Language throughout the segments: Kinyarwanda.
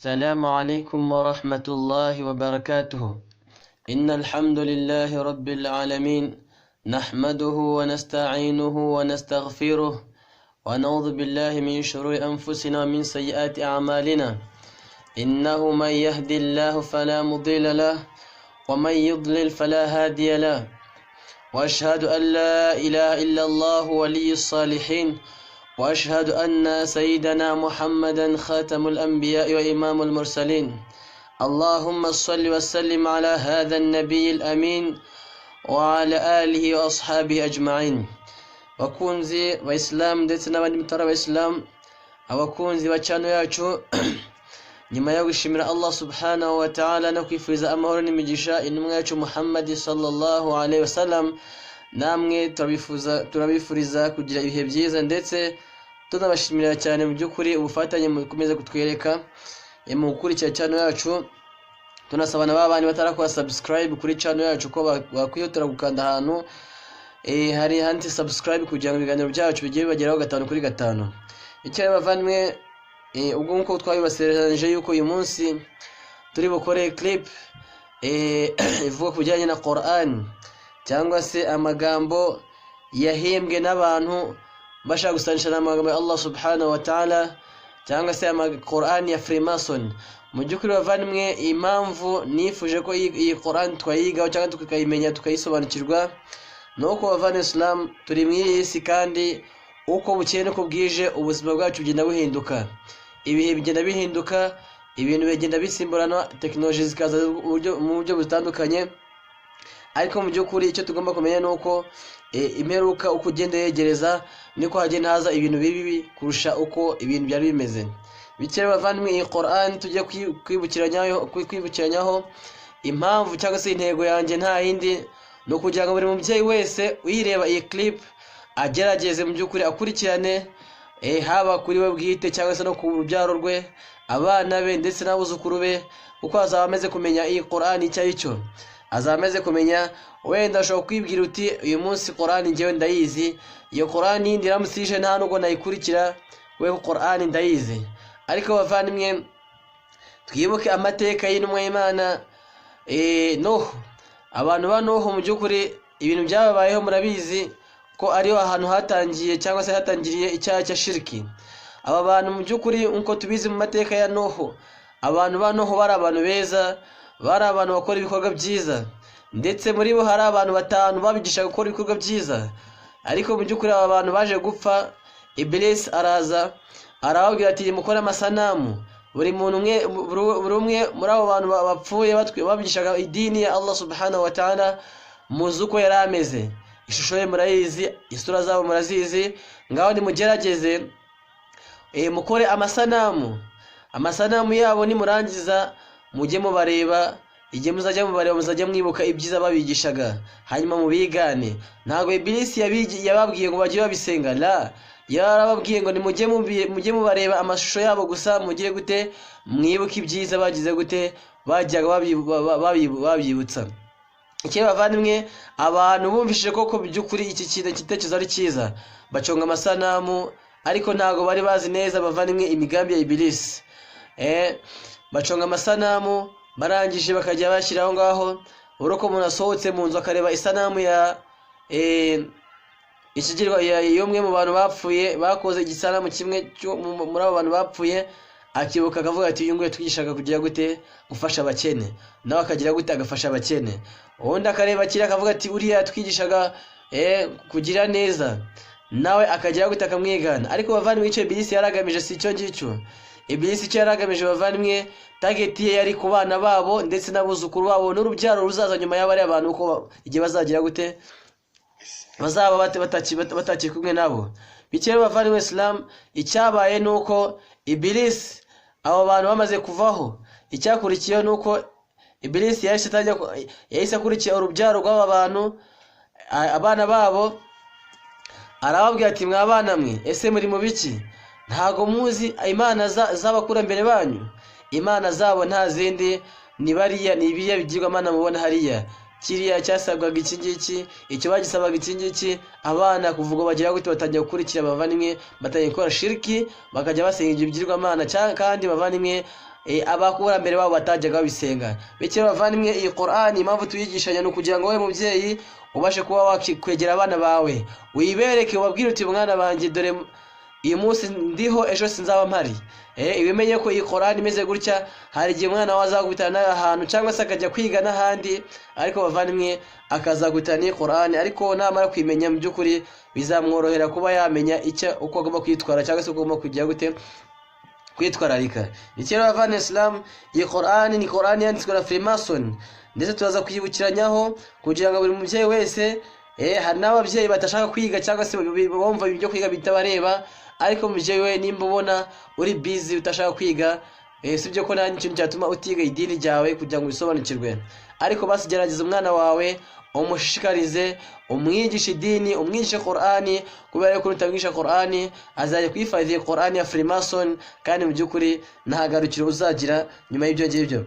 السلام عليكم ورحمة الله وبركاته. إن الحمد لله رب العالمين نحمده ونستعينه ونستغفره ونعوذ بالله من شرور أنفسنا ومن سيئات أعمالنا. إنه من يهدي الله فلا مضل له ومن يضلل فلا هادي له. وأشهد أن لا إله إلا الله ولي الصالحين، وأشهد أن سيدنا محمدا خاتم الأنبياء وإمام المرسلين. اللهم صل وسلم على هذا النبي الأمين وعلى آله وأصحابه أجمعين. Wakunzi wa Islam ndetse n'abandi mutara wa Islam, abakunzi ba channel yacu, nyuma yo gushimira Allah subhanahu wa ta'ala no kwifuriza amahoro n'imigisha intumwa yacu Muhammad sallallahu alaihi wasallam, namwe turabifuriza kugira ibihe byiza ndetse tunabashimira cyane mu byukuri ubufatanye mukomeza kutwereka mu gukurikira channel yacu. Tunasabana babandi batarakora subscribe kuri channel yacu ko bakwihutira gukanda ahantu hari hanti subscribe kugira ngo ibiganiro byacu bigiye bibageraho 5 kuri 5. Icyo bavanywe ubwo nko twabibasereje yuko uyu munsi turi bukore clip ivuga kubijyanye na Quran, cyangwa se amagambo yahimbwe n'abantu bashaka gusanisha n'amagambo ya Allah subhanahu wa ta'ala, cyangwa se Quran ya Freemason. Mu byukuri bavanywe, impamvu nifuje ko iyi Quran twayigaho cyangwa tukayimenya tukayisobanukirwa nuko bavana Islam turi mu isi, kandi uko bukeye nuko bwije ubuzima bwacu bugenda buhinduka, ibihe bigenda bihinduka, ibintu bigenda bisimburana, technology zikaza mu buryo butandukanye. Ariko mu byukuri icyo tugomba kumenya nuko imperuka uko ugenda yegereza niko hagenda haza ibintu bibi kurusha uko ibintu byari bimeze. Bikere bavandimwe, iyi Quran tujye kwibukiranyaho impamvu cyangwa se intego yanjye nta yindi no kugira ngo buri mubyeyi wese uyireba iyi clip agerageze mu byukuri akurikirane, haba kuri we bwite cyangwa se no ku rubyaro rwe, abana be ndetse n'abuzukuru be, kuko azaba ameze kumenya iyi Quran icyo ari cyo. Azaba ameze kumenya, wenda ashobora kwibwira uti uyu munsi Quran ngewe ndayizi, iyo Quran yindi ramusije nta nubwo nayikurikira, we Quran ndayizi. Ariko bavandimwe, twibuke amateka y'intumwa y'Imana Nuh. Abantu ba Nuh mu byukuri ibintu byababayeho murabizi ko ariho ahantu hatangiye cyangwa se hatangiriye icyaha cya shirki. Aba bantu mu byukuri uko tubizi mu mateka ya Nuh, abantu ba Nuh bari abantu beza, bari abantu bakora ibikorwa byiza, ndetse muri bo hari abantu 5 babigisha gukora ibikorwa byiza. Ariko mu byukuri aba bantu baje gupfa, Iblis araza arababwira ati mukore amasanamu. Buri umwe muri abo bantu bapfuye babigishaga idini ya Allah subhanahu wa ta'ala, muzuko yarameze, ishusho ye murayizi, isura zabo murazizi. Ngaho ni mugerageze mukore amasanamu yabo, ni murangiza mujye mubareba, igihe muzajya mubareba muzajya mwibuka ibyiza babigishaga, hanyuma mubigane. Ntago Iblis yababwiye ngo bajye babisenga, la, yarababwiye ngo mujye mubareba amashusho yabo gusa, mugire gute mwibuka ibyiza bagize gute bajyaga babyibutsa. Icyo bavandimwe, abantu bumvishije koko byukuri iki kitekerezo ari cyiza, baconga amasanamu, ariko ntago bari bazi neza bavandimwe imigambi ya Iblis. Baconga amasanamu, barangije bakajya bashyiraho ngaho, uroko umuntu asohotse mu nzu akareba isanamu ya ikigirwa y'umwe mu bantu bapfuye, bakoze igisanamu kimwe muri abo bantu bapfuye, akibuka akavuga ati uyu nguyu twigishaga kugira gute gufasha abakene, nawe akagira gute agafasha abakene. Undi akareba kiri akavuga ati uriya twigishaga kugira neza, nawe akagira gute akamwigana. Ariko bavandimwe, icyo Iblis yaragamije si icyo ngicyo. Iblis icyo yaragamije bavandimwe, target ye yari ku bana babo ndetse n'abuzukuru babo n'urubyaro ruzaza nyuma y'abari abantu, uko igihe bazagira gute bazaba batakiri kumwe nabo. Bikere bavandimwe Islam, icyabaye nuko Iblis abo bantu bamaze kuvaho, icyakurikiye nuko Iblis yahise akurikiye urubyaro rw'aba bantu, abana babo, arababwira ati mwabana mwe, ese muri mu biki? Ntago muzi imana z'abakurambere banyu? Imana zabo nta zindi ni bariya, ni ibiya bigirwamana mubona hariya. Kiriya cyasabwaga iki ngiki, icyo bagisabaga iki ngiki. Abana kuvuga bagira gute batangiye gukurikira bavandimwe, batangiye gukora shirki, bakajya basenga ibyo bigirwamana, kandi bavandimwe abakurambere babo batajyaga babisenga. Bityo bavandimwe, iyi Qur'an impamvu tuyigishanya no kugira ngo wowe mubyeyi ubashe kuba wakwegera abana bawe, wibereke ubabwire uti mwana banjye dore uyu munsi ndiho ejo sinzaba mpari. Ibimenye ko iyi Qur'an imeze gutya, hari igihe umwana wazagubitana ahantu cyangwa se akajya kwiga n'ahandi, ariko bavandimwe akazagubitana iyi Qur'an, ariko namara kwimenya mu by'ukuri bizamworohera kuba yamenya uko agomba kwitwara cyangwa se uko agomba kujya gute kwitwararika. Ikiro bavandimwe Islam, iyi Qur'an ni Qur'an yanditswe na Freemason, ndetse turaza kuyibukiranyaho kugira ngo buri mubyeyi wese hari n'ababyeyi batashaka kwiga cyangwa se bumva ibyo kwiga bitabareba, ariko mubyeyi we nimba ubona uri busy utashaka kwiga, sibyo ko nta ikintu cyatuma utiga idini ryawe kugira ngo bisobanukirwe, ariko basigerageza umwana wawe umushishikarize, umwigisha idini, umwigisha Qur'ani, kubera ko utamwigisha Qur'ani azajya kwifadhiya Qur'ani ya Freemason, kandi mu by'ukuri ntagarukiro uzagira nyuma y'ibyo ngibyo.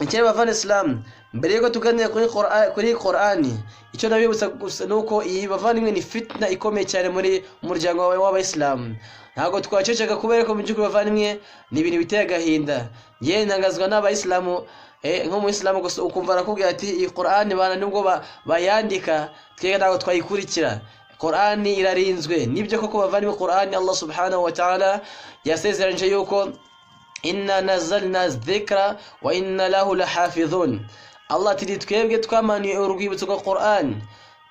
Ikireba bavana Islam, mbere yuko tuganira kuri Qur'ani, icyo nabibutsa gusa nuko iyi bavandimwe ni fitna ikomeye cyane muri umuryango w'Abayisilamu. Ntabwo twaceceka kubera ko mu by'ukuri bavandimwe ni ibintu biteye agahinda. Ngiye ntangazwa n'Abayisilamu, nko mu Islam gusa ukumva arakubwira ati iyi Qur'ani bana nubwo bayandika twega ntabwo twayikurikira. Qur'ani irarinzwe. Nibyo koko bavandimwe, Qur'ani Allah subhanahu wa ta'ala yasezeranje yuko inna nazalna dhikra wa inna lahu lahafizun. Allah ati twebwe twamanuye urwibutso rwa Qur'an,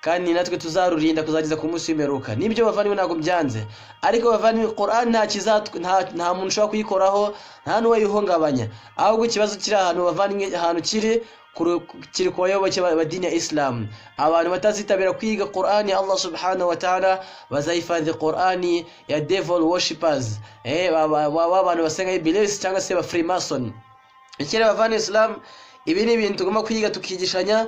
kandi natwe tuzarurinda kuzageza ku munsi w'imperuka. Nibyo bavandimwe ntabwo byanze, ariko bavandimwe Qur'an nta muntu ushobora kuyikoraho, nta n'uwayihungabanya, ahubwo ikibazo kiri ahantu bavandimwe, ahantu kiri ku bayoboke ba dini ya Islam. Abantu batazitabira kwiga Qur'ani Allah subhanahu wa ta'ala bazayifadhi Qur'ani ya devil worshippers, abantu basenga iblis cyangwa se ba Freemason. Ikireba bavandimwe Islam, ibi ni ibintu tugomba kwiga tukigishanya,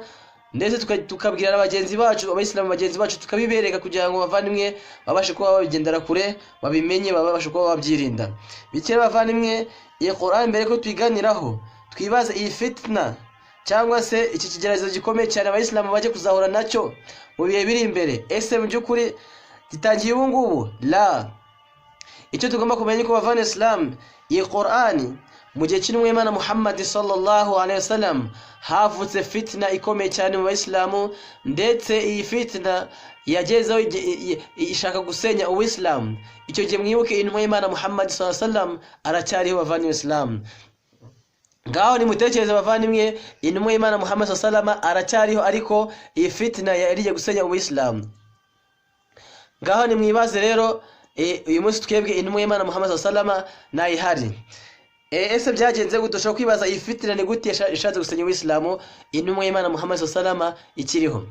ndetse tukabwira abagenzi bacu, Abayisilamu bagenzi bacu, tukabibereka kugira ngo bavandimwe babashe kuba babigendera kure, babimenye, babashe kuba babyirinda. Bikira bavandimwe, iyi Qur'an mbere ko tuyiganiraho twibaza iyi fitna cyangwa se iki kigeragezo gikomeye cyane Abayisilamu baje kuzahura nacyo mu bihe biri imbere, ese mu by'ukuri gitangiye ubu ngubu? La, icyo tugomba kumenya ko bavandimwe Islam, iyi Qur'an mu gihe cy'Umwimana Muhammad sallallahu alaihi wasallam havutse fitna ikomeye cyane mu Bayisilamu, ndetse iyi fitna yagezeho ishaka gusenya Uislamu. Icyo gihe mwibuke intumwa y'Imana Muhammad sallallahu alaihi wasallam aracyariho bavandimwe Islam. Ngaho nimutekereze bavandimwe, intumwa y'Imana Muhammad sallallahu alaihi wasallam aracyariho, ariko iyi fitna yariye gusenya Uislamu. Ngaho nimwibaze rero, uyu munsi twebwe intumwa y'Imana Muhammad sallallahu alaihi wasallam nayihari. Ese byagenze gute? Ushobora kwibaza iyi fitna ni gute ishatse gusenya Uislamu, intumwa y'Imana Muhammad sallallahu alaihi wasallam ikiriho.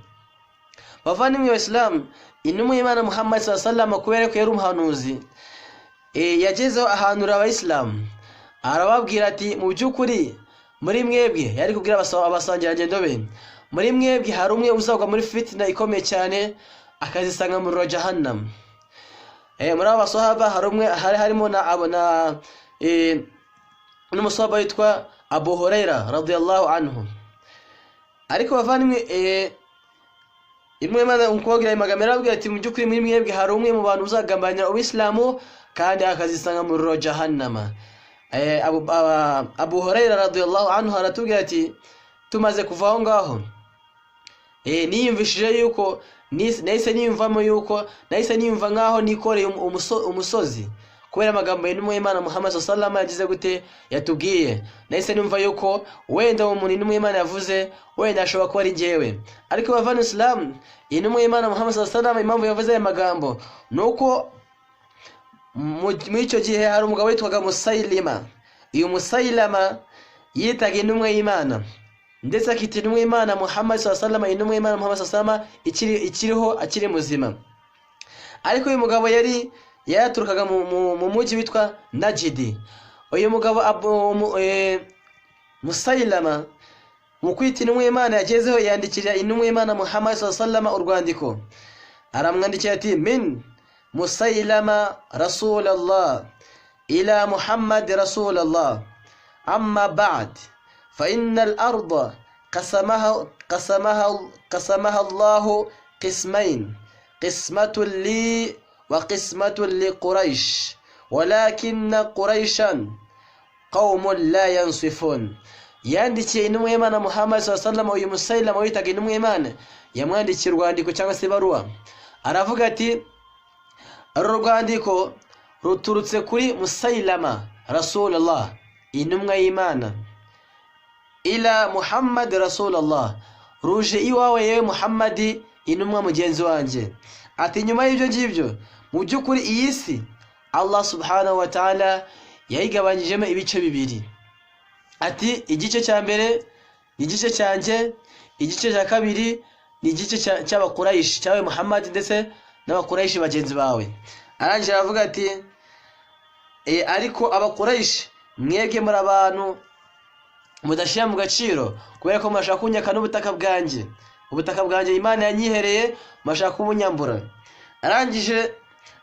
Bavandimwe wa Islam, intumwa y'Imana Muhammad sallallahu alaihi wasallam kubera ko yari umuhanuzi, yagezeho ahanura Abayisilamu, arababwira ati mu by'ukuri muri mwebwe, yari kubwira abasangirangendo be, muri mwebwe hari umwe uzagwa muri fitna ikomeye cyane akazisanga mu jahannam. Muri aba basahaba hari umwe harimo n'umusahaba witwa Abu Huraira radiyallahu anhu. Ariko bavandimwe, imwe mana umukobwa y'amagambo arabwira ati mu by'ukuri muri mwebwe hari umwe mu bantu uzagambanira Uislamu kandi akazisanga mu jahannama. Abu Huraira radiyallahu anhu aratubwira ati tumaze kuva aho ngaho, niyumvishije yuko nahise niyumva nkaho nikoreye umusozi, kubera amagambo y'intumwa y'Imana Muhammad sallallahu alaihi wasallam yagize gute yatubwiye. Nahise numva yuko wenda umuntu intumwa y'Imana yavuze wenda ashobora kuba ari njyewe. Ariko bavana Islam, intumwa y'Imana Muhammad sallallahu alaihi wasallam impamvu yavuze aya magambo nuko muri icyo gihe hari umugabo witwaga Musailima. Uyu Musailama yitaga intumwa y'Imana, ndetse akita intumwa y'Imana Muhammad sallallahu alaihi wasallam intumwa y'Imana Muhammad sallallahu alaihi wasallam ikiriho akiri muzima. Ariko uyu mugabo yaturukaga mu mujyi witwa Najidi. Uyu mugabo Musailama mu kwita intumwa y'Imana yagezeho yandikira intumwa y'Imana Muhammad sallallahu alaihi wasallam urwandiko, aramwandikira ati min Musailama Rasulullah ila Muhammad Rasulullah, amma ba'd fa innal arda qasamaha Allah qismayn, qismatun li wa qismatun li Quraysh, walakinna Qurayshan qaumun la yansifun. Yandikiye intumwa y'Imana Muhammad sallallahu alaihi wasallam uyu Musailama witaga intumwa y'Imana, yamwandikiye urwandiko cyangwa se baruwa, aravuga ati urwandiko ruturutse kuri Musailama Rasulullah intumwa y'Imana ila Muhammad Rasulullah, ruje iwawe yewe Muhammad intumwa mugenzi wanje. Ati nyuma y'ibyo ngibyo mu byukuri iyi si Allah subhanahu wa ta'ala yayigabanyijemo ibice bibiri. Ati igice cya mbere ni igice cyanje, igice cya kabiri ni igice cy'abakuraishi cyawe Muhammad ndetse n'abakuraishi bagenzi bawe. Arangije aravuga ati ariko abakuraishi mwebwe muri abantu mudashira mu gaciro kubera ko mashaka kunyaka n'ubutaka bwanjye, ubutaka bwanjye Imana yanyihereye mashaka kubunyambura. Arangije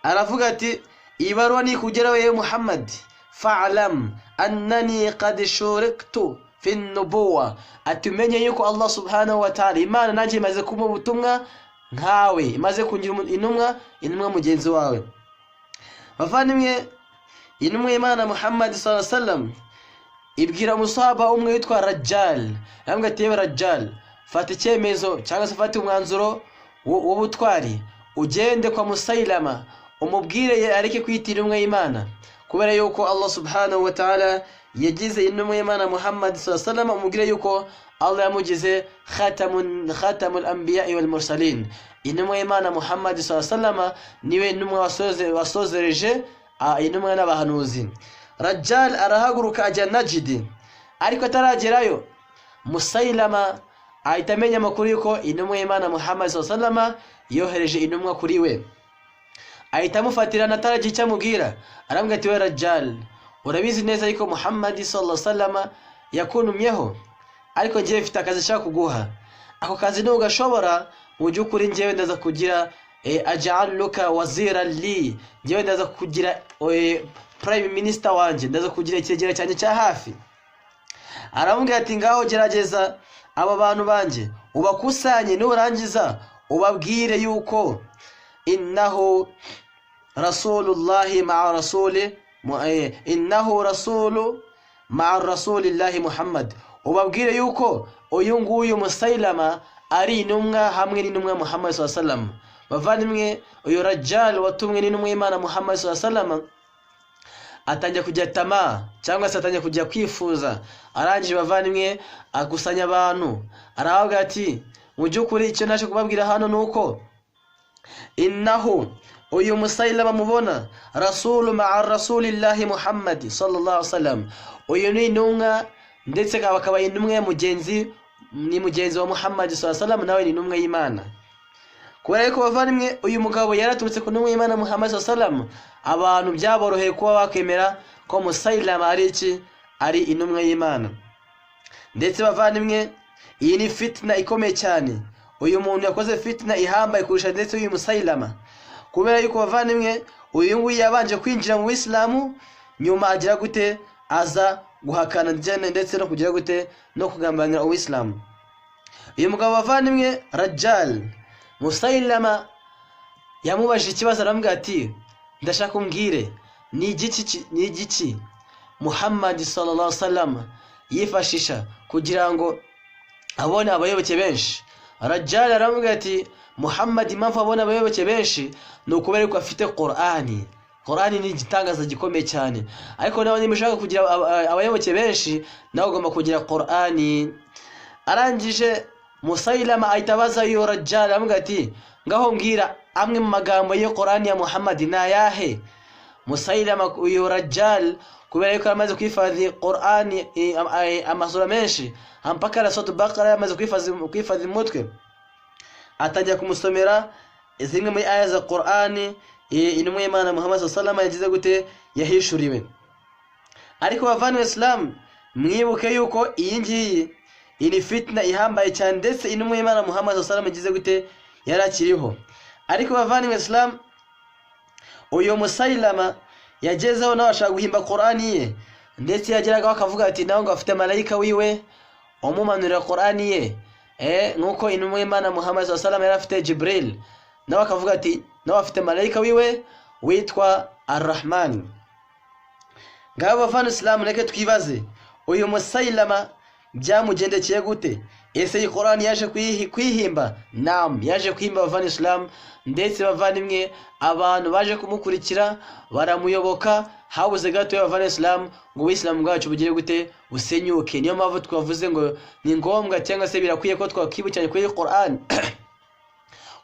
aravuga ati ibaruwa ni kugeraho yewe Muhammad, fa'lam annani qad shuriktu fi nubuwa, atumenye yuko Allah subhanahu wa ta'ala Imana nanjye imaze kuma ubutumwa nkawe, imaze kungira intumwa mugenzi wawe. Bavandimwe, intumwa y'Imana Muhammad sallallahu alaihi wasallam ibwira musahaba umwe witwa Rajjal, yambwa ati yewe Rajjal, fata icyemezo cyangwa se fata umwanzuro w'ubutwari, ugende kwa Musailama umubwire areke kwitira intumwa y'Imana, kubera yuko Allah subhanahu wa ta'ala yagize intumwa y'Imana Muhammad sallallahu alaihi wasallam, umubwire yuko Allah yamugize khatamul anbiya wal mursalin. Intumwa y'Imana Muhammad sallallahu alaihi wasallam niwe intumwa wasozereje intumwa n'abahanuzi. Rajjal arahaguruka ajya Najd, ariko ataragerayo Musailama ahita amenya amakuru yuko intumwa y'Imana Muhammad sallallahu alaihi wasallam yohereje intumwa kuri we. Ahita amufatirana ataragira icyo amubwira, arambwira ati we Rajjal, urabizi neza yuko Muhammad sallallahu alaihi wasallam yakunumyeho, ariko ngiye mfite akazi shaka kuguha. Ako kazi no ugashobora mu byukuri ngiye ndaza kugira aj'aluka wazira li, ngiye ndaza kugira prime minister wanje, ndaza kugira ikigera cyane cya hafi. Aramubwira ati ngaho gerageza aba bantu banje ubakusanye, nurangiza ubabwire yuko innahu rasulullahi ma'a rasuli innahu rasulu ma'a rasulillahi Muhammad, ubabwire yuko uyu nguyu Musailama ari intumwa hamwe n'intumwa Muhammad sallallahu alaihi wasallam. Bavandimwe, uyu Rajjal watumwe n'intumwa y'Imana Muhammad sallallahu alaihi wasallam atangiye kujya tama cyangwa se atangiye kujya kwifuza. Arangije bavandimwe akusanya abantu, aravuga ati mu byukuri icyo naje kubabwira hano nuko innahu uyu Musailama mubona rasulu ma'a rasulillahi Muhammad sallallahu alaihi wasallam, uyu ni intumwa ndetse akaba intumwa mugenzi wa Muhammad sallallahu alaihi wasallam, nawe ni intumwa y'Imana. Kubera ko bavandimwe uyu mugabo yaraturutse ku ntumwa y'Imana Muhammad sallallahu alaihi wasallam, abantu byaboroheye kuba bakemera ko Musailama ari intumwa y'Imana. Ndetse bavandimwe, iyi ni fitna ikomeye cyane, uyu muntu yakoze fitna ihambaye kurusha ndetse uyu Musailama, kubera yuko bavandimwe uyu nguyu yabanje kwinjira mu Islamu, nyuma agira gute aza guhakana ndetse no kugira gute no kugambanira uIslamu. Uyu mugabo bavandimwe Rajjal, Musailama yamubajije ikibazo, aramubwira ati ndashaka umbwire ni igiki Muhammad sallallahu alaihi wasallam yifashisha kugira ngo abone abayoboke benshi. Rajjal aramubwira ati Muhammad impamvu abona abayoboke benshi ni ukubera ko afite Qur'ani. Qur'ani ni igitangaza gikomeye cyane, ariko nawe nimeshaka kugira abayoboke benshi nawe ugomba kugira Qur'ani. Arangije Musailama ahitabaza uyu Rajjal, aramubwira ati ngaho mbwira amwe mu magambo yo Qur'ani ya Muhammad na yahe. Musailama uyu Rajjal kubera yuko amaze kwifadhi Qur'ani amasura menshi mpaka Suratul Baqara yamaze kwifadhi mutwe, atajya kumusomera zimwe muri aya za Qur'ani intumwa y'Imana Muhammad sallallahu alaihi wasallam yagize gute yahishuriwe. Ariko bavandimwe Islam, mwibuke yuko iyi ngiyi ini fitna ihambaye cyane ndetse intumwa y'Imana Muhammad sallallahu alaihi wasallam yagize gute yarakiriho. Ariko bavandimwe Islam, uyu Musailama yagezeho nawe ashaka guhimba Qur'ani ye, ndetse yageraga akavuga ati nawe ngo afite malayika wiwe umumanurira Qur'ani ye, nkuko intumwa y'Imana Muhammad sallallahu alaihi wasallam yari afite Jibril, nawe akavuga ati nawe afite malayika wiwe witwa Ar-Rahman. ngabo bavana Islam reke twibaze uyu Musailama byamugendekeye gute? Ese iyi Qur'an yaje kwihimba? Naam, yaje kwihimba bavana Islam, ndetse bavandimwe abantu baje kumukurikira baramuyoboka habuze gato y'abavana Islam ngo Islam bwacu bugire gute busenyuke. Niyo mpamvu twavuze ngo ni ngombwa cyangwa se birakwiye ko twakibukanye kuri Qur'an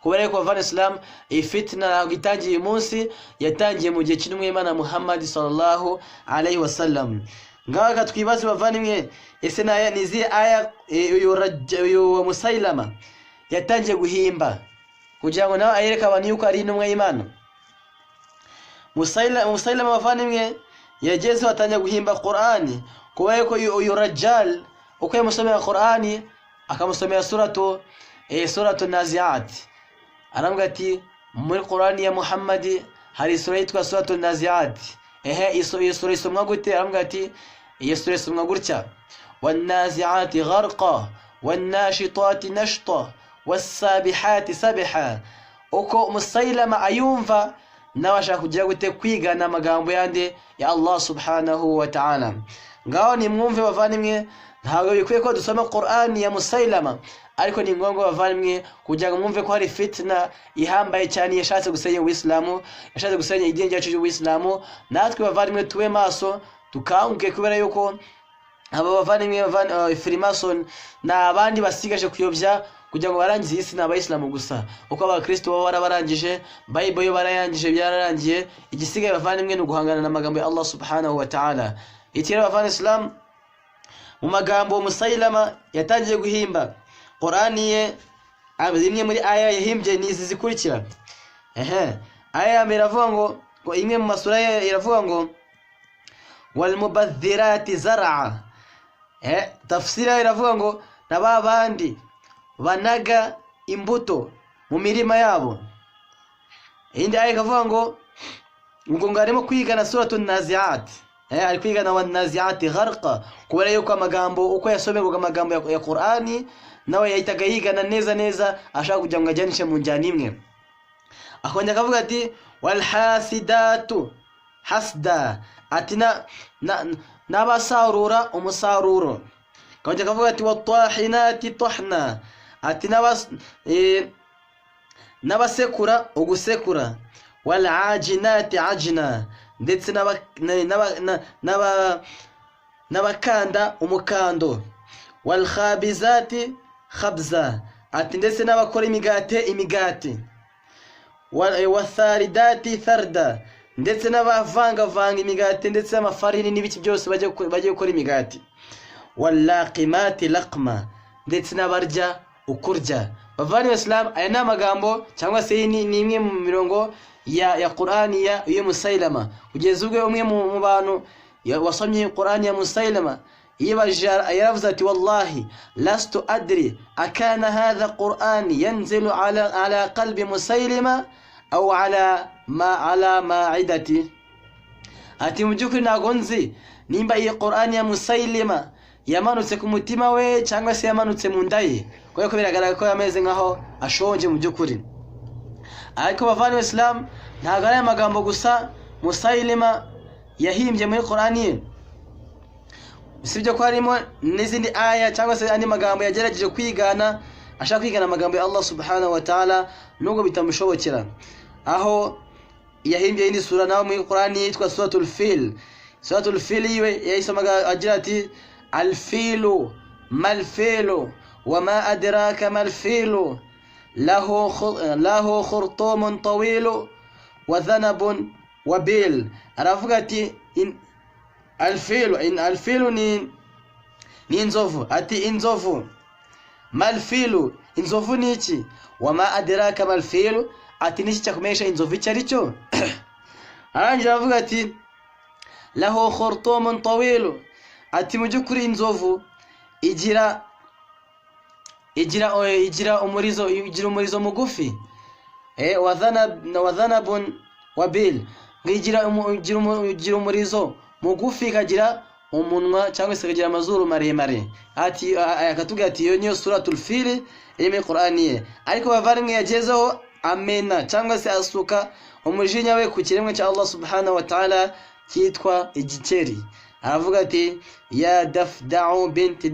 kubera ko bavana Islam ifitna gitangiye umunsi yatangiye mu gihe cy'intumwa y'Imana Muhammad sallallahu alaihi wasallam. Ngaga twibaze bavandimwe, ese naya nizi aya uyu Musailama yatangiye guhimba kugira ngo nawe ayereka abantu yuko ari intumwa y'Imana. Musailama bavandimwe yageze watangiye guhimba Qur'ani kubera ko uyu Rajjal uko yamusomera Qur'ani akamusomera suratu Naziat, arambwa ati muri Qur'ani ya Muhammad hari sura yitwa suratu Naziat. Iyo sura isomwa gute? Arambwa ati iyo sura isomwa gutya: والنازعات غرقا والناشطات نشطا والسابحات سبحا. uko Musailama ayumva nawashaka kugira gute kwigana amagambo yande ya Allah subhanahu wa ta'ala. Ngaho ni mwumve bavandimwe, ntabwo bikwiye ko dusoma Qur'ani ya Musailama, ariko ni ngombwa bavandimwe kugira ngo mwumve ko hari fitna ihambaye cyane yashatse gusenya Uislamu, yashatse gusenya idini ryacu y'Uislamu. Natwe bavandimwe tuwe maso tukanguke, kubera yuko aba bavandimwe Freemason na abandi basigaje kuyobya kugira ngo barangize isi n'abayisilamu gusa. Uko abakristo baba barabarangije, Bible yo barayangije, byararangiye, igisigaye bavandimwe no guhangana n'amagambo ya Allah subhanahu wa ta'ala. Itira bavandimwe Islam mu magambo Musailama yatangiye guhimba Qur'ani ye, zimwe muri aya yahimbye nizi zikurikira. Aya ya mbere iravuga ngo imwe mu masura ye iravuga ngo wal mubadhirati zar'a. Tafsira iravuga ngo nababandi banaga imbuto mu mirima yabo. Indi aya ikavuga ngo ngarimo kwigana suratu Naziat. Ari kwigana wa Naziat gharqa, kubera yuko amagambo uko yasomerwaga amagambo ya Qur'ani nawe yahitaga yigana neza ashaka kugira ngo ajyanishe mu njyana imwe. Akongera akavuga ati wal hasidatu hasda, ati n'abasarura umusaruro. Akongera akavuga ati watahinati tahna, ati n'abasekura ugusekura. Wal ajinati ajna, ndetse n'abakanda umukando. Wal khabizati khabza, ati ndetse n'abakora imigati. Watharidati tharda, ndetse n'abavanga imigati ndetse n'amafarini n'ibiki byose bagiye gukora imigati. Wallaqimati laqma, ndetse n'abarya ukurya. Bavani Islam, aya ni amagambo cyangwa se ni imwe mu mirongo ya Qur'ani ya Musailama. Kugeza ubwo umwe mu bantu wasomye Qur'ani ya Musailama yaravuze ati wallahi lastu adri akana hadha Qur'an yanzilu ala qalbi Musailama aw ala ma'idati. Ati mu byukuri ntago nzi nimba iyi Qur'ani ya Musailama yamanutse ku mutima we cyangwa se yamanutse mu ndaye, kubera ko biragaragara ko yameze nkaho ashonje mu byukuri. Ariko bavana Islam, ntago ari amagambo gusa Musailama yahimbye muri Qur'ani ye, sibyo ko harimo n'izindi aya cyangwa se andi magambo yagerageje kwigana, ashaka kwigana amagambo ya Allah subhanahu wa ta'ala nubwo bitamushobokera. Aho yahimbye indi sura naho muri Qur'ani yitwa suratul Fil. Suratul Fil yiwe yayisomaga agira ati الفيل ما الفيل وما أدراك ما الفيل له خرطوم طويل وذنب وبيل. أرافقتي الفيل ni inzovu. Ati inzovu malfilu, inzovu niki? Wama adraka malfilu, ati niki cyakumesha inzovu icyo ari cyo? Arangira avuga ati lahu khurtumun tawilu, ati mu byukuri inzovu igira umurizo mugufi. Wadhanabun wabil, ngigira umurizo mugufi, kagira umunwa cyangwa se kagira amazuru maremare. Ati akatubwira ati iyo niyo suratul Fil iri muri Qur'ani ye. Ariko bavandimwe yagezeho amena cyangwa se asuka umujinya we ku kiremwa cya Allah subhanahu wa ta'ala cyitwa igikeri. Aravuga ati ya Dafda'u binti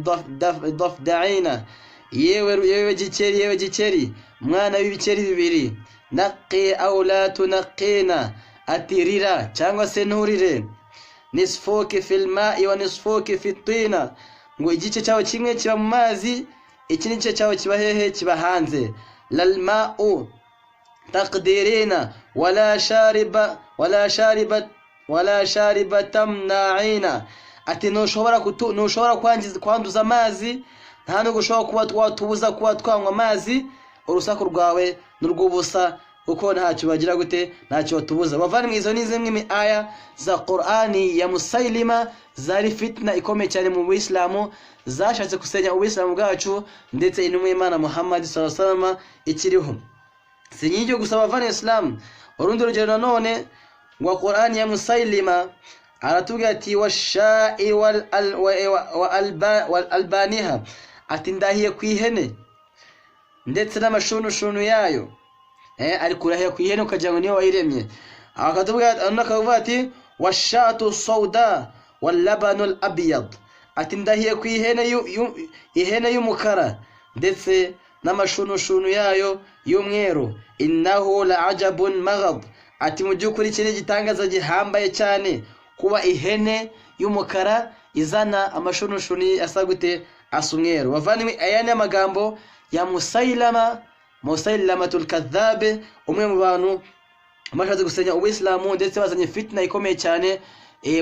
Dafda'ina, yewe gikeri mwana w'ibikeri bibiri, naqi aw la tunqina, atirira cyangwa se nturire, nisfuki fil ma'i wa nisfuki fit tina, ngo igice cyawe kimwe kiba mu mazi, ikindi gice cyawe kiba hehe, kiba hanze. Lal ma'u taqdirina wala shariba tamna'ina, ati ntushobora kwanduza amazi, nta nubwo ushobora kuba watubuza kuba twanywa amazi, urusaku rwawe n'urw'ubusa kuko ntacyo bagira gute, ntacyo batubuza. Bavandimwe, izo ni zimwe mu aya za Qur'ani ya Musailima zari fitna ikomeye cyane mu Buislamu, zashatse gusenya Ubuislamu bwacu ndetse intumwa y'Imana Muhammad sallallahu alaihi wasallam ikiriho. Si n'ibyo gusa bavandimwe Islam, urundi rugero nanone wa Qur'ani ya Musailima aratubwira ati washa'i wal albaniha, ati ndahiye ku ihene ndetse n'amashunushunu yayo. Ari kurahiye ku ihene ukagira ngo niyo wayiremye. Akavuga ati washatu sauda wal labanul abyad, ati ndahiye ku ihene y'umukara ndetse n'amashunushunu yayo y'umweru. Innahu la'ajabun maghad, ati mu byukuri iki ni igitangaza gihambaye cyane kuba ihene y'umukara izana amashunushuni asa gute, asa umweru. Bavandimwe, aya ni amagambo ya Musailamatul kadhab, umwe mu bantu bashatse gusenya Ubuislamu ndetse bazanye fitna ikomeye cyane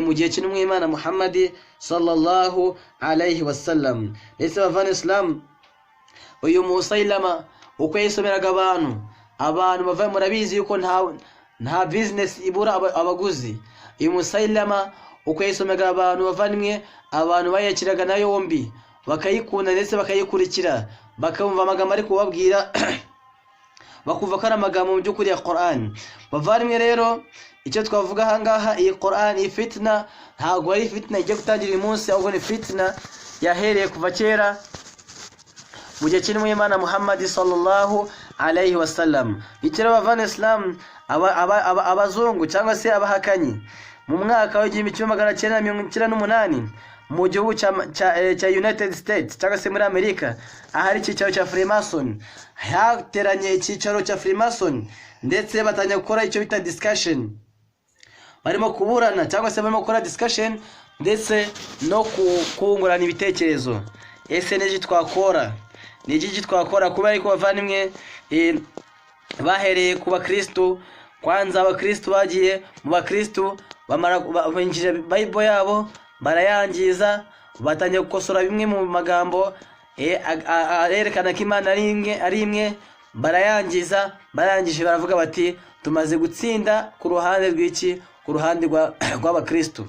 mu gihe cy'intumwa y'Imana Muhammad sallallahu alaihi wasallam. Ndetse bavandimwe Islam, uyu Musailama uko yisomeraga abantu bava, murabizi yuko nta business ibura abaguzi. Uyu Musailama uko yisomeraga abantu bavandimwe, abantu bayakiraga nayo yombi, bakayikunda ndetse bakayikurikira, bakumva amagambo ari kubabwira bakuva ko ari amagambo mu by'ukuri ya Qur'an. Bavandimwe rero, icyo twavuga ahangaha, iyi Qur'an, iyi fitna ntabwo ari fitna igiye gutangira uyu munsi, ahubwo ni fitna yahereye kuva kera mu gihe cy'intumwa y'Imana Muhammad sallallahu alaihi wasallam. Ikira bavandimwe Islam, abazungu cyangwa se abahakanyi mu mwaka wa 1998 mu gihugu cya United States cyangwa se muri Amerika, ahari icyicaro cya Freemason, hateranye icyicaro cya Freemason ndetse batangiye gukora icyo bita discussion. Barimo kuburana cyangwa se barimo gukora discussion ndetse no kungurana ibitekerezo. Ese ni iki twakora kuba ariko bavandimwe bahereye ku bakristo. Kwanza abakristo bagiye mu bakristo binjije Bible yabo, barayangiza, batangiye gukosora bimwe mu magambo arerekana ko Imana ari imwe, barayangiza. Barangije baravuga bati tumaze gutsinda ku ruhande rw'iki, ku ruhande rw'abakristo.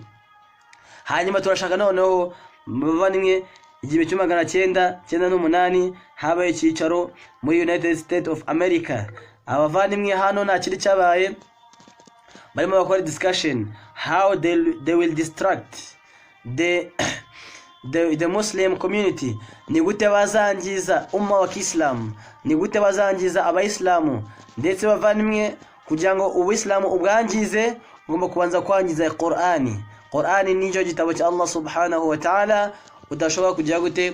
Hanyuma turashaka noneho bavandimwe, igihe cyo 1998 habaye icyicaro muri United States of America. Abavandimwe hano nta kiri cyabaye, barimo bakora discussion how they will distract the Muslim community. Ni gute bazangiza umma wa Kiislamu, ni gute bazangiza abayisilamu. Ndetse bavandimwe, kugira ngo Ubuislamu ubwangize ugomba kubanza kwangiza Qur'ani. Qur'ani ni cyo gitabo cya Allah subhanahu wa ta'ala, udashobora kugira gute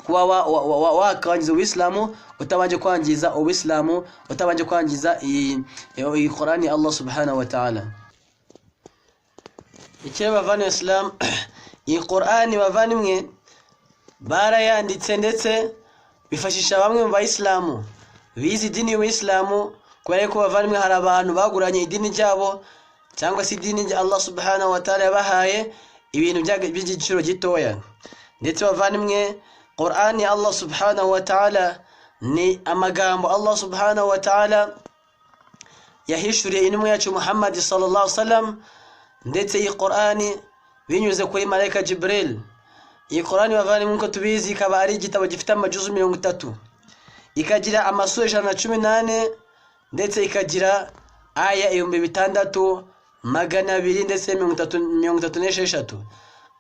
kuba wakwangiza Ubuislamu utabanje kwangiza Ubuislamu, utabanje kwangiza iyi Qur'ani Allah subhanahu wa ta'ala. Ikire bavandimwe Islam, iyi Qur'ani bavandimwe barayanditse ndetse bifashisha bamwe mu bayisilamu bizi idini y'Ubuislamu, kubera ko bavandimwe hari abantu baguranye idini ryabo cyangwa se idini Allah subhanahu wa ta'ala yabahaye ibintu by'igiciro gitoya. Ndetse bavandimwe, Qur'ani Allah subhanahu wa ta'ala ni amagambo Allah subhanahu wa ta'ala yahishuriye intumwa yacu Muhammad sallallahu alaihi wasallam. Ndetse iyi Qur'ani binyuze kuri malaika Jibril. Iyi Qur'ani bavandimwe nko tubizi ikaba ari igitabo gifite amajuzu 30, ikagira amasura 118 ndetse ikagira aya 6200 ndetse 336.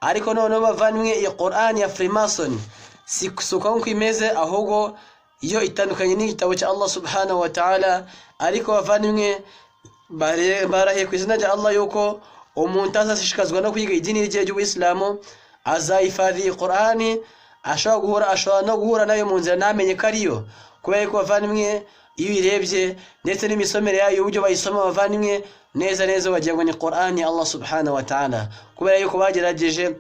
Ariko noneho bavandimwe, iyi Qur'ani ya Freemason sikusuka nko imeze, ahubwo iyo itandukanye n'igitabo cya Allah subhanahu wa ta'ala. Ariko bavandimwe, barahiye ku izina rya Allah yuko umuntu azashishikazwa no kwiga idini ry'Ubuislamu azayifadhi Qur'ani ashobora no guhura nayo mu nzira namenye kariyo kubera ko bavandimwe iyo irebye ndetse n'imisomere yayo uburyo bayisoma bavandimwe neza bagira ngo ni Qur'ani Allah subhanahu wa ta'ala kubera yuko bagerageje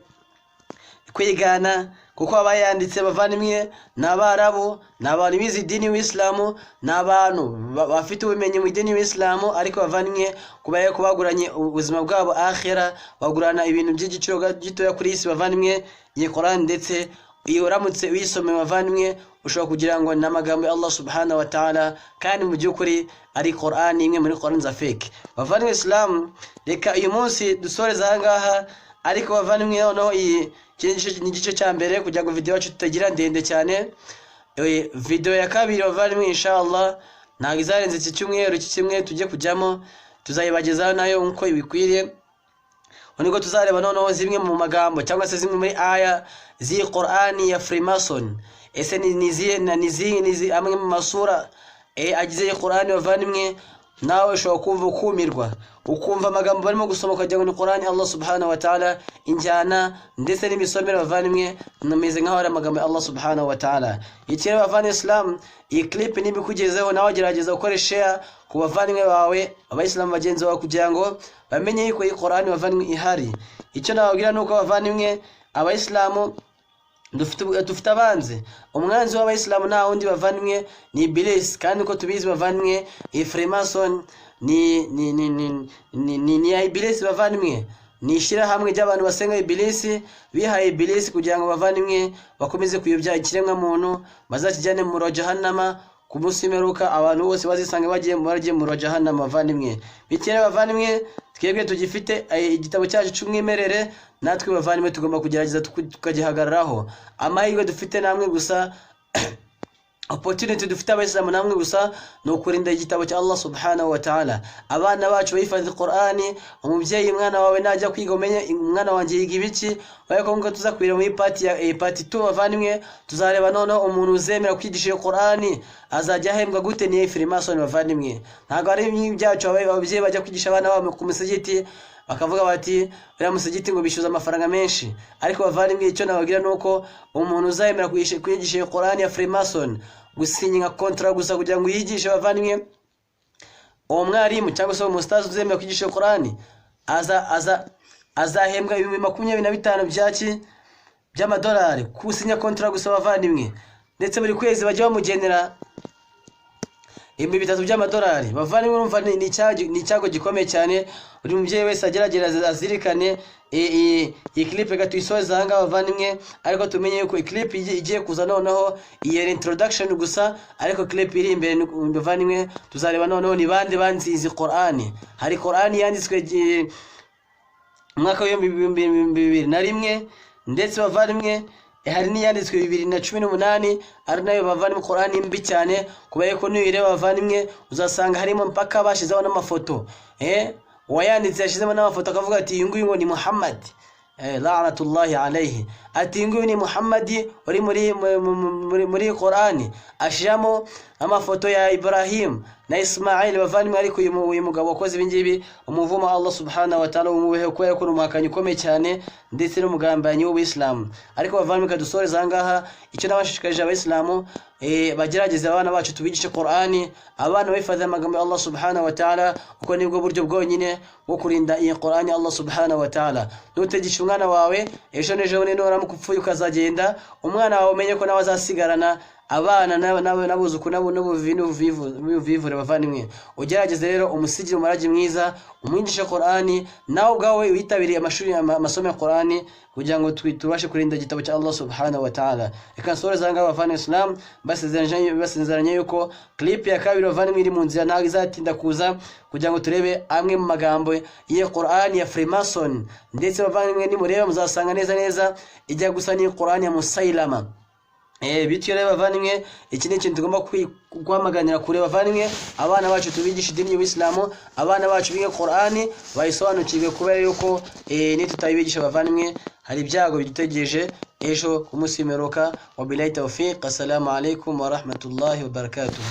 kwigana kuko abayanditse bavandimwe n'Abarabu n'abantu bizi dini y'Islamu n'abantu bafite ubumenyi mu dini y'Islamu ariko bavandimwe kubera yuko baguranye ubuzima bwabo akhira bagurana ibintu by'igiciro gitoya kuri isi bavandimwe iyi Qur'an ndetse iyo uramutse uyisomeye bavandimwe ushobora kugira ngo n'amagambo ya Allah subhanahu wa ta'ala kandi mu byukuri ari Qur'an imwe muri Qur'an za fake bavandimwe Islam reka uyu munsi dusoreza ngaha ariko bavandimwe noneho iyi igice cya mbere kugira ngo video yacu tutagira ndende cyane video ya kabiri bavandimwe inshallah ntabwo izarenze iki cyumweru kimwe tujye kujyamo tuzayibagezaho nayo nkuko ibikwiriye niko tuzareba noneho zimwe mu magambo cyangwa se zimwe muri aya zi Qur'ani ya Freemason ese nizi amwe mu masura agize Qur'ani bavandimwe nawe ushobora kumva ukumirwa ukumva amagambo barimo gusoma kugira ngo ni Qur'ani Allah subhanahu wa ta'ala injyana ndetse n'imisomero bavandimwe numeze nkaho ari amagambo ya Allah subhanahu wa ta'ala ikire bavandimwe Islam iyi clip nibikugezeho nawe gerageza ukore share ku bavandimwe bawe abayisilamu bagenzi bawe kugira ngo bamenye yuko iyi Qur'ani bavandimwe ihari icyo nababwira nuko bavandimwe abayisilamu dufite abanze umwanzi w'abayisilamu nta wundi bavandimwe ni Iblis kandi uko tubizi bavandimwe iyi Freemason ni Iblis bavandimwe nishira hamwe ry'abantu basenga Iblis bihaye Iblis kugira ngo bavandimwe bakomeze kuyobya ikiremwa muntu bazakijyane mu Jahannama kumusimeruka abantu bose bazisanga bagiye mu Jahannama bavandimwe bikire bavandimwe twebwe tugifite igitabo cyacu cy'umwimerere natwe bavandimwe tugomba kugerageza tukagihagararaho amahirwe dufite namwe gusa opportunity dufite abayisilamu namwe gusa no kurinda igitabo cya Allah subhanahu wa ta'ala abana bacu bayifadhi Qur'ani umubyeyi mwana wawe najya kwiga umenye mwana wanjye yiga ibiki bayako ngo tuzakwira muri part 2 bavandimwe tuzareba noneho umuntu uzemera kwigisha Qur'ani azajya ahembwa gute ni Freemason bavandimwe ntago ari ibyacu ababyeyi bajya kwigisha abana babo ku musigiti bakavuga bati uriya musigiti ngo bishyuza amafaranga menshi ariko bavandimwe icyo nababwira nuko umuntu uzemera kwigisha Qur'ani ya Freemason gusinya contract gusa kugira ngo yigishe bavandimwe uwo mwarimu cyangwa se umustazi uzemera kwigisha Qur'ani azahembwa 25 by'amadolari kusinya contract gusa bavandimwe ndetse buri kwezi bajya bamugenera 3 by'amadolari bavandimwe urumva ni icyago gikomeye cyane buri mubyeyi wese agerageza azirikane iyi clip gatuyisoza hanga bavandimwe ariko tumenye yuko iyi clip igiye kuza noneho iyi introduction gusa ariko clip iri imbere bavandimwe tuzareba noneho ni bande banzizi Qur'ani hari Qur'ani yanditswe mwaka wa 2001 ndetse bavandimwe hari niyanditswe 2018 ari nayo bavandimwe Qur'ani mbi cyane kubaye ko nuyireba bavandimwe uzasanga harimo mpaka bashizeho n'amafoto wayanditse yashizemo n'amafoto akavuga ati iyi nguyu ngo ni Muhammad la'natullahi alayhi ati iyi nguyu ni Muhammad uri muri Qur'ani ashiramo amafoto ya Ibrahim na Ismail bavandimwe ariko uyu mugabo wakoze ibingibi umuvuma Allah subhanahu wa ta'ala umubehe kubera ko umuhakanyi ukomeye cyane ndetse n'umugambanyi w'Ubuislamu ariko bavandimwe kadusoreza ngaha icyo nabashishikarije abayisilamu bagerageze abana bacu tubigishe Qur'ani abana bifadha amagambo ya Allah subhanahu wa ta'ala uko nibwo buryo bwonyine bwo kurinda iyi Qur'ani Allah subhanahu wa ta'ala nutegisha umwana wawe ejo nejo nuramukupfuye ukazagenda umwana wawe umenye ko nawe azasigarana abana nabuzuku n'ubuvivure bavandimwe ugerageze rero umusigire umurage mwiza umwigisha Qur'ani nawe ubwawe witabiriye amashuri amasomo ya Qur'ani kugira ngo tubashe kurinda igitabo cya Allah subhanahu wa ta'ala reka nsoreza ngaho bavandimwe Islam basezeranye yuko clip ya kabiri bavandimwe iri mu nzira ntago izatinda kuza kugira ngo turebe amwe mu magambo ya Qur'ani ya Freemason ndetse bavandimwe nimureba muzasanga neza ijya gusa ni Qur'ani ya Musailama bityo rero bavandimwe iki ni ikintu tugomba kwamaganira kure bavandimwe abana bacu tubigisha idini y'Ubuislamu abana bacu biga Qur'ani bayisobanukirwe kubera yuko nitutayibigisha bavandimwe hari ibyago bidutegereje ejo ku munsi w'imperuka wa billahi tawfiq assalamu alaikum wa rahmatullahi wa barakatuh